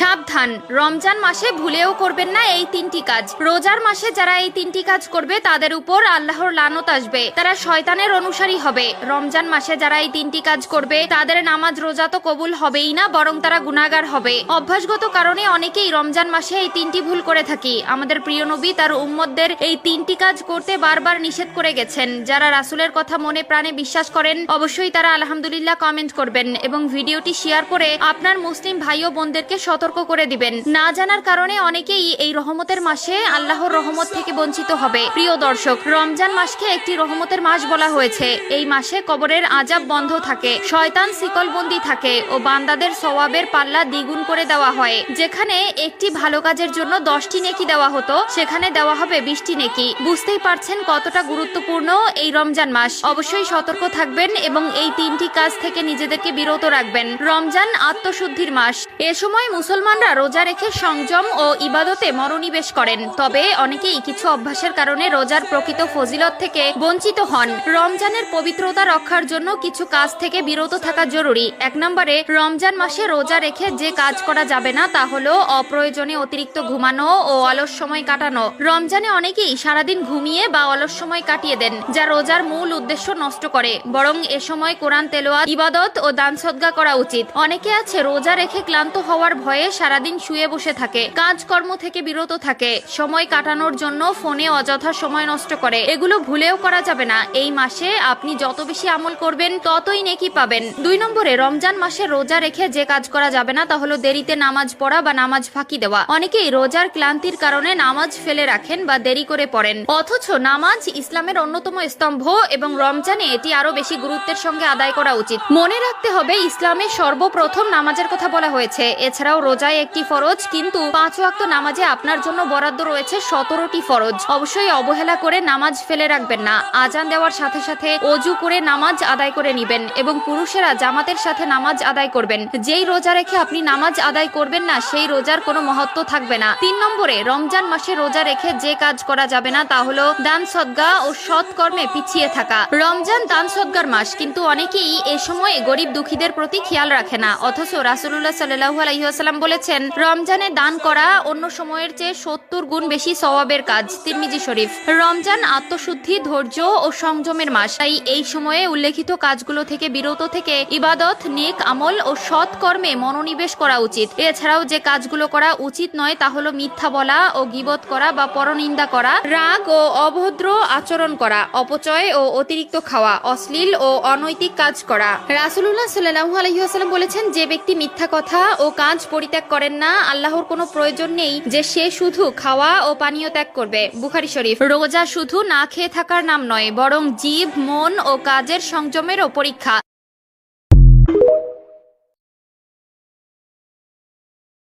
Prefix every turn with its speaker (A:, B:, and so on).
A: সাবধান, রমজান মাসে ভুলেও করবেন না এই তিনটি কাজ। রোজার মাসে যারা এই তিনটি কাজ করবে তাদের উপর আল্লাহর লানত আসবে, তারা শয়তানের অনুসারী হবে। রমজান মাসে যারা এই তিনটি কাজ করবে তাদের নামাজ রোজা তো কবুল হবেই না, বরং তারা গুনাহগার হবে। অভ্যাসগত কারণে অনেকেই রমজান মাসে এই তিনটি ভুল করে থাকি। আমাদের প্রিয় নবী তার উম্মতদের এই তিনটি কাজ করতে বারবার নিষেধ করে গেছেন। যারা রাসূলের কথা মনে প্রাণে বিশ্বাস করেন অবশ্যই তারা আলহামদুলিল্লাহ কমেন্ট করবেন এবং ভিডিওটি শেয়ার করে আপনার মুসলিম ভাই ও বোনদেরকে সতর্ক করে দিবেন। না জানার কারণে অনেকেই এই রহমতের মাসে আল্লাহর রহমত থেকে বঞ্চিত হবে। প্রিয় দর্শক, রমজান মাসকে একটি রহমতের মাস বলা হয়েছে। এই মাসে কবরের আযাব বন্ধ থাকে, শয়তান শিকলবন্দি থাকে ও বান্দাদের সওয়াবের পাল্লা দ্বিগুণ করে দেওয়া হয়। যেখানে একটি ভালো কাজের জন্য 10টি নেকি দেওয়া হতো, সেখানে দেওয়া হবে 20টি নেকি। বুঝতেই পারছেন কতটা গুরুত্বপূর্ণ এই রমজান মাস। অবশ্যই সতর্ক থাকবেন এবং এই তিনটি কাজ থেকে নিজেদেরকে বিরত রাখবেন। রমজান আত্মশুদ্ধির মাস। এ সময় মুসলমানরা রোজা রেখে সংযম ও ইবাদতে মনোনিবেশ করেন। তবে অনেকেই কিছু অভ্যাসের কারণে রোজার প্রকৃত ফজিলত থেকে বঞ্চিত হন। রমজানের পবিত্রতা রক্ষার জন্য কিছু কাজ থেকে বিরত থাকা জরুরি। 1 নম্বরে, রমজান মাসে রোজা রেখে যে কাজ করা যাবে না তা হলো অপ্রয়োজনে অতিরিক্ত ঘুমানো ও অলস সময় কাটানো। রমজানে অনেকেই সারাদিন ঘুমিয়ে বা অলস সময় কাটিয়ে দেন, যা রোজার মূল উদ্দেশ্য নষ্ট করে। বরং এ সময় কোরআন তেলাওয়াত, ইবাদত ও দান সদকা করা উচিত। অনেকে আছে রোজা রেখে ক্লান্ত হওয়ার ভয়ে সারাদিন শুয়ে বসে থাকে, কাজকর্ম থেকে বিরত থাকে, সময় কাটানোর জন্য ফোনে অযথা সময় নষ্ট করে। এগুলো ভুলেও করা যাবে না। এই মাসে আপনি যত বেশি আমল করবেন ততই নেকি পাবেন। 2 নম্বরে, রমজান মাসে রোজা রেখে যে কাজ করা যাবে না তা হলো দেরিতে নামাজ পড়া বা নামাজ ফাঁকি দেওয়া। অনেকেই রোজার ক্লান্তির কারণে নামাজ ফেলে রাখেন বা দেরি করে পড়েন, অথচ নামাজ ইসলামের অন্যতম স্তম্ভ এবং রমজানে এটি আরো বেশি গুরুত্বের সঙ্গে আদায় করা উচিত। মনে রাখতে হবে ইসলামে সর্বপ্রথম নামাজের কথা বলা হয়েছে। এছাড়াও রোজায় একটি ফরজ, কিন্তু 5 ওয়াক্ত নামাজে আপনার জন্য বরাদ্দ রয়েছে 17টি ফরজ। অবশ্যই অবহেলা করে নামাজ ফেলে রাখবেন না। আজান দেওয়ার সাথে সাথে ওযু করে নামাজ আদায় করে নেবেন এবং পুরুষেরা জামাতের সাথে নামাজ আদায় করবেন। যেই রোজা রেখে আপনি নামাজ আদায় করবেন না সেই রোজার কোনো মহত্ব থাকবে না। 3 নম্বরে, রমজান মাসে রোজা রেখে যে কাজ করা যাবে না তা হলো দান সদকা ও সৎ কর্মে পিছিয়ে থাকা। রমজান দান সদকার মাস, কিন্তু অনেকেই এ সময় গরিব দুঃখীদের প্রতি খেয়াল রাখে না। অথচ রাসূলুল্লাহ সাল্লাল্লাহু আলাইহি ওয়াসাল্লাম বলেছেন, রমজানে দান করা অন্য সময়ের চেয়ে 70 গুণ বেশি সওয়াবের কাজ। তিরমিজি শরীফ। রমজান আত্মশুদ্ধি, ধৈর্য ও সংযমের মাস। তাই এই সময়ে উল্লেখিত কাজগুলো থেকে বিরত থেকে ইবাদত, নেক আমল ও সৎ কর্মে মনোনিবেশ করা উচিত। এছাড়াও যে কাজগুলো করা উচিত নয় তা হলো মিথ্যা বলা ও গীবত করা বা পরনিন্দা করা, রাগ ও অভদ্র আচরণ করা, অপচয় ও অতিরিক্ত খাওয়া, অশ্লীল ও অনৈতিক কাজ করা। রাসূলুল্লাহ সাল্লাল্লাহু আলাইহি ওয়াসাল্লাম বলেছেন, যে ব্যক্তি মিথ্যা কথা ও কাজ পরিত্যাগ করেন না, আল্লাহর কোনো প্রয়োজন নেই যে সে শুধু খাওয়া ও পানীয় ত্যাগ করবে। বুখারী শরীফ। রোজা শুধু না খেয়ে থাকার নাম নয়, বরং জিভ, মন ও কাজের সংযমেরও পরীক্ষা।